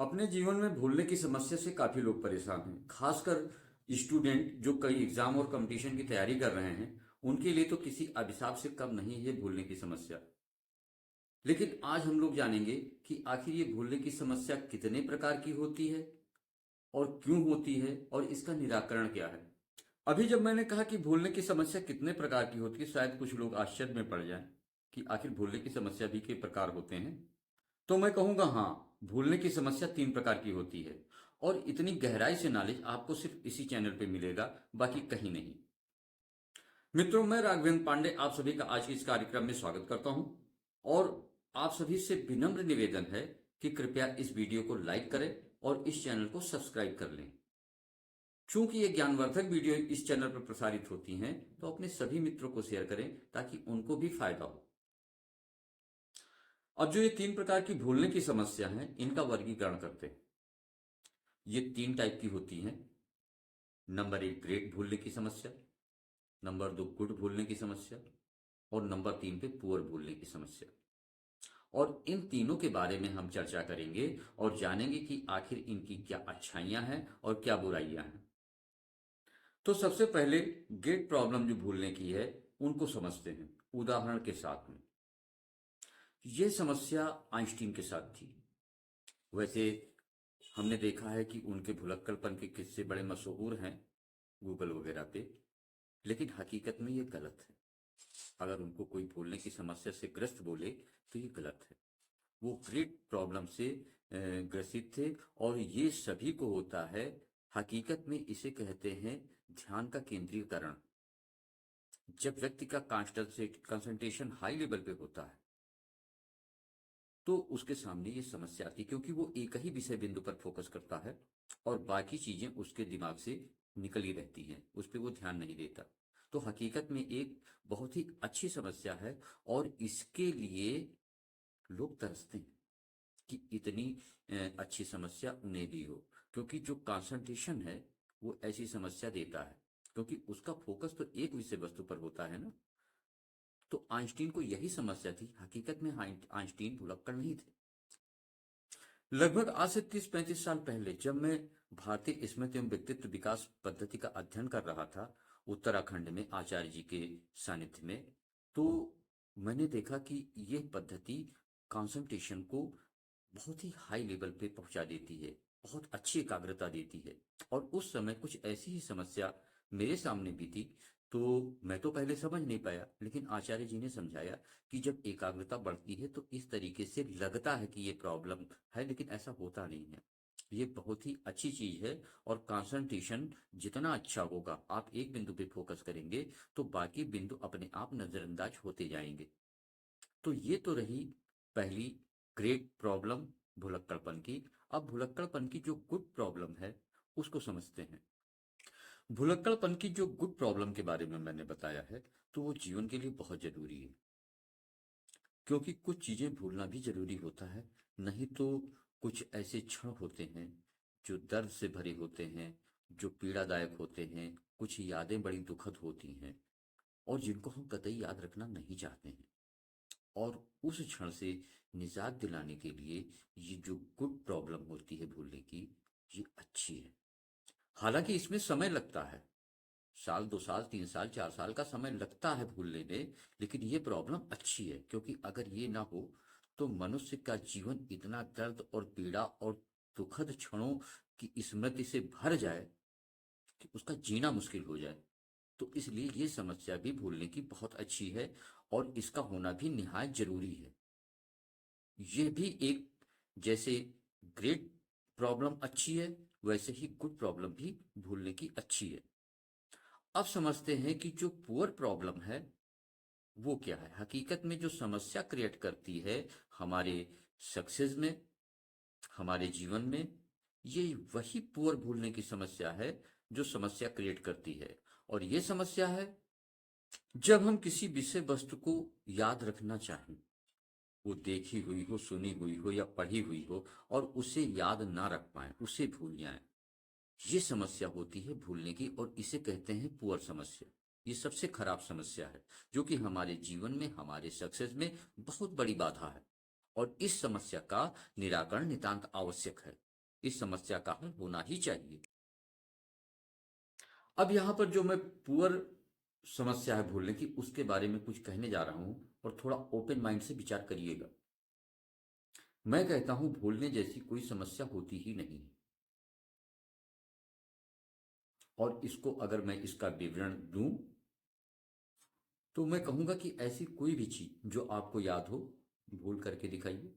अपने जीवन में भूलने की समस्या से काफी लोग परेशान हैं। खासकर स्टूडेंट जो कई एग्जाम और कंपटीशन की तैयारी कर रहे हैं, उनके लिए तो किसी अभिशाप से कम नहीं है भूलने की समस्या। लेकिन आज हम लोग जानेंगे कि आखिर ये भूलने की समस्या कितने प्रकार की होती है और क्यों होती है और इसका निराकरण क्या है। अभी जब मैंने कहा कि भूलने की समस्या कितने प्रकार की होती है, शायद कुछ लोग आश्चर्य में पड़ जाएं कि आखिर भूलने की समस्या भी के प्रकार होते हैं। तो मैं कहूंगा हाँ, भूलने की समस्या 3 प्रकार की होती है। और इतनी गहराई से नॉलेज आपको सिर्फ इसी चैनल पे मिलेगा, बाकी कहीं नहीं। मित्रों, मैं राघवेंद्र पांडे आप सभी का आज के इस कार्यक्रम में स्वागत करता हूं। और आप सभी से विनम्र निवेदन है कि कृपया इस वीडियो को लाइक करें और इस चैनल को सब्सक्राइब कर लें। चूंकि ये ज्ञानवर्धक वीडियो इस चैनल पर प्रसारित होती हैं, तो अपने सभी मित्रों को शेयर करें ताकि उनको भी फायदा हो। अब जो ये 3 प्रकार की भूलने की समस्या है, इनका वर्गीकरण करते हैं। ये 3 टाइप की होती हैं। नंबर 1 ग्रेट भूलने की समस्या, नंबर 2 गुड भूलने की समस्या और नंबर 3 पे पुअर भूलने की समस्या। और इन तीनों के बारे में हम चर्चा करेंगे और जानेंगे कि आखिर इनकी क्या अच्छाइयां हैं और क्या बुराइयां हैं। तो सबसे पहले गेट प्रॉब्लम जो भूलने की है, उनको समझते हैं उदाहरण के साथ में। यह समस्या आइंस्टीन के साथ थी। वैसे हमने देखा है कि उनके भुलक्कड़पन के किस्से बड़े मशहूर हैं गूगल वगैरह पे, लेकिन हकीकत में ये गलत है। अगर उनको कोई भूलने की समस्या से ग्रस्त बोले तो ये गलत है। वो ग्रेट प्रॉब्लम से ग्रसित थे और ये सभी को होता है। हकीकत में इसे कहते हैं ध्यान का केंद्रीकरण। जब व्यक्ति का कंसंट्रेशन हाई लेवल पे होता है तो उसके सामने ये समस्या आती है, क्योंकि वो एक ही विषय बिंदु पर फोकस करता है और बाकी चीजें उसके दिमाग से निकल ही रहती हैं, उस पर वो ध्यान नहीं देता। तो हकीकत में एक बहुत ही अच्छी समस्या है और इसके लिए लोग तरसते हैं कि इतनी अच्छी समस्या उन्हें भी हो। क्योंकि जो कंसंट्रेशन है वो ऐसी समस्या देता है, क्योंकि उसका फोकस तो एक विषय वस्तु पर होता है ना। तो आइंस्टीन को यही समस्या थी। हकीकत में आइंस्टीन भुलक्कड़ नहीं थे। लगभग आज से 30-35 साल पहले जब मैं भारतीय स्मृति एवं व्यक्तित्व विकास पद्धति का अध्ययन कर रहा था उत्तराखंड में आचार्य जी के सानिध्य में, तो मैंने देखा कि यह पद्धति कंसंट्रेशन को बहुत ही हाई लेवल पे पहुंचा देती है, बहुत अच्छी एकाग्रता देती है। और उस समय कुछ ऐसी ही समस्या मेरे सामने भी थी। तो मैं तो पहले समझ नहीं पाया, लेकिन आचार्य जी ने समझाया कि जब एकाग्रता बढ़ती है तो इस तरीके से लगता है कि ये प्रॉब्लम है, लेकिन ऐसा होता नहीं है। ये बहुत ही अच्छी चीज है। और कंसंट्रेशन जितना अच्छा होगा, आप एक बिंदु पे फोकस करेंगे तो बाकी बिंदु अपने आप नजरअंदाज होते जाएंगे। तो ये तो रही पहली ग्रेट प्रॉब्लम भुलक्कड़पन की। अब भुलक्कड़पन की जो गुड प्रॉब्लम है उसको समझते हैं। भुलक्कड़पन की जो गुड प्रॉब्लम के बारे में मैंने बताया है, तो वो जीवन के लिए बहुत जरूरी है। क्योंकि कुछ चीजें भूलना भी जरूरी होता है। नहीं तो कुछ ऐसे क्षण होते हैं जो दर्द से भरे होते हैं, जो पीड़ादायक होते हैं, कुछ यादें बड़ी दुखद होती हैं और जिनको हम कतई याद रखना नहीं चाहते हैं। और उस क्षण से निजात दिलाने के लिए ये जो गुड प्रॉब्लम होती है भूलने की, ये अच्छी है। हालांकि इसमें समय लगता है, साल 2 साल 3 साल 4 साल का समय लगता है भूलने में। लेकिन ये प्रॉब्लम अच्छी है, क्योंकि अगर ये ना हो तो मनुष्य का जीवन इतना दर्द और पीड़ा और दुखद क्षणों की स्मृति से भर जाए कि उसका जीना मुश्किल हो जाए। तो इसलिए ये समस्या भी भूलने की बहुत अच्छी है और इसका होना भी निहायत जरूरी है। ये भी एक, जैसे ग्रेट प्रॉब्लम अच्छी है, वैसे ही गुड प्रॉब्लम भी भूलने की अच्छी है। अब समझते हैं कि जो पुअर प्रॉब्लम है वो क्या है। हकीकत में जो समस्या क्रिएट करती है हमारे सक्सेस में, हमारे जीवन में, ये वही पुअर भूलने की समस्या है जो समस्या क्रिएट करती है। और ये समस्या है जब हम किसी विषय वस्तु को याद रखना चाहें, वो देखी हुई हो, सुनी हुई हो या पढ़ी हुई हो, और उसे याद ना रख पाए, उसे भूल जाएं। ये समस्या होती है भूलने की और इसे कहते हैं पुअर समस्या। ये सबसे खराब समस्या है जो कि हमारे जीवन में, हमारे सक्सेस में बहुत बड़ी बाधा है। और इस समस्या का निराकरण नितांत आवश्यक है। इस समस्या का हल होना ही चाहिए। अब यहां पर जो मैं पुअर समस्या है भूलने की, उसके बारे में कुछ कहने जा रहा हूं और थोड़ा ओपन माइंड से विचार करिएगा। मैं कहता हूं भूलने जैसी कोई समस्या होती ही नहीं है। और इसको अगर मैं इसका विवरण दूं तो मैं कहूंगा कि ऐसी कोई भी चीज जो आपको याद हो, भूल करके दिखाइए,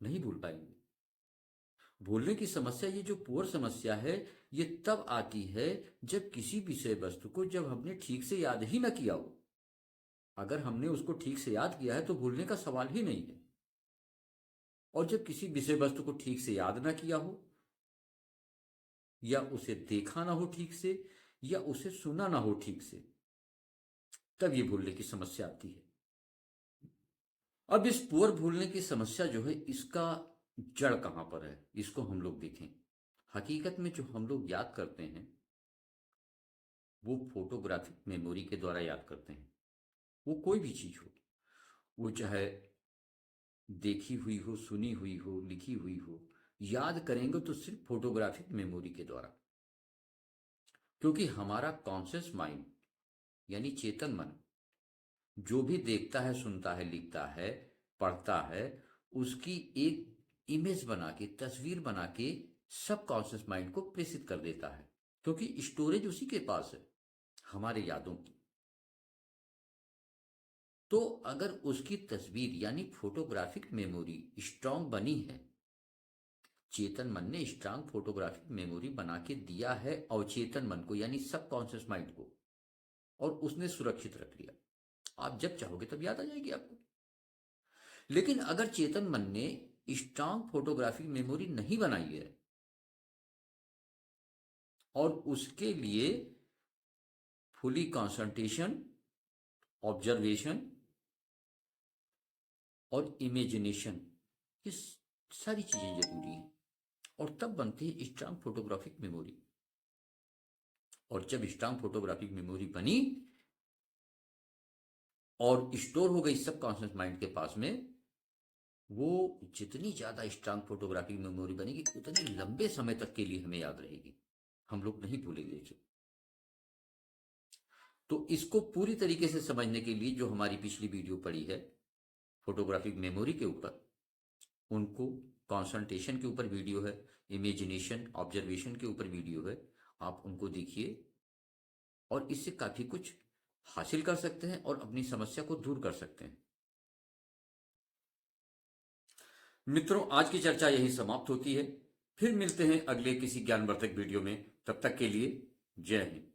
नहीं भूल पाएंगे। भूलने की समस्या, ये जो पुअर समस्या है, ये तब आती है जब किसी विषय वस्तु को जब हमने ठीक से याद ही ना किया हो। अगर हमने उसको ठीक से याद किया है तो भूलने का सवाल ही नहीं है। और जब किसी विषय वस्तु को ठीक से याद ना किया हो, या उसे देखा ना हो ठीक से, या उसे सुना ना हो ठीक से, तब ये भूलने की समस्या आती है। अब इस पुअर भूलने की समस्या जो है, इसका जड़ कहां पर है, इसको हम लोग देखें। हकीकत में जो हम लोग याद करते हैं वो फोटोग्राफिक मेमोरी के द्वारा याद करते हैं। वो कोई भी चीज हो, वो चाहे देखी हुई हो, सुनी हुई हो, लिखी हुई हो, याद करेंगे तो सिर्फ फोटोग्राफिक मेमोरी के द्वारा। क्योंकि हमारा कॉन्शियस माइंड यानी चेतन मन जो भी देखता है, सुनता है, लिखता है, पढ़ता है, उसकी एक इमेज बना के, तस्वीर बना के सब कॉन्शियस माइंड को प्रेषित कर देता है। क्योंकि स्टोरेज उसी के पास है हमारे यादों की। तो अगर उसकी तस्वीर यानी फोटोग्राफिक मेमोरी स्ट्रांग बनी है, चेतन मन ने स्ट्रांग फोटोग्राफिक मेमोरी बना के दिया है अवचेतन मन को यानी सब कॉन्शियस माइंड को, और उसने सुरक्षित रख लिया। आप जब चाहोगे तब याद आ जाएगी आपको। लेकिन अगर चेतन मन ने स्ट्रांग फोटोग्राफिक मेमोरी नहीं बनाई है और उसके लिए फुली कंसंट्रेशन, ऑब्जर्वेशन और इमेजिनेशन, ये सारी चीजें जरूरी हैं, और तब बनती है स्ट्रांग फोटोग्राफिक मेमोरी। और जब स्ट्रांग फोटोग्राफिक मेमोरी बनी और स्टोर हो गई सब कॉन्शियस माइंड के पास में, वो जितनी ज्यादा स्ट्रांग फोटोग्राफिक मेमोरी बनेगी उतने लंबे समय तक के लिए हमें याद रहेगी, हम लोग नहीं भूलेंगे इसे। तो इसको पूरी तरीके से समझने के लिए जो हमारी पिछली वीडियो पड़ी है फोटोग्राफिक मेमोरी के ऊपर, उनको कंसंट्रेशन के ऊपर वीडियो है, इमेजिनेशन ऑब्जर्वेशन के ऊपर वीडियो है, आप उनको देखिए और इससे काफी कुछ हासिल कर सकते हैं और अपनी समस्या को दूर कर सकते हैं। मित्रों, आज की चर्चा यही समाप्त होती है। फिर मिलते हैं अगले किसी ज्ञानवर्धक वीडियो में। तब तक के लिए जय हिंद।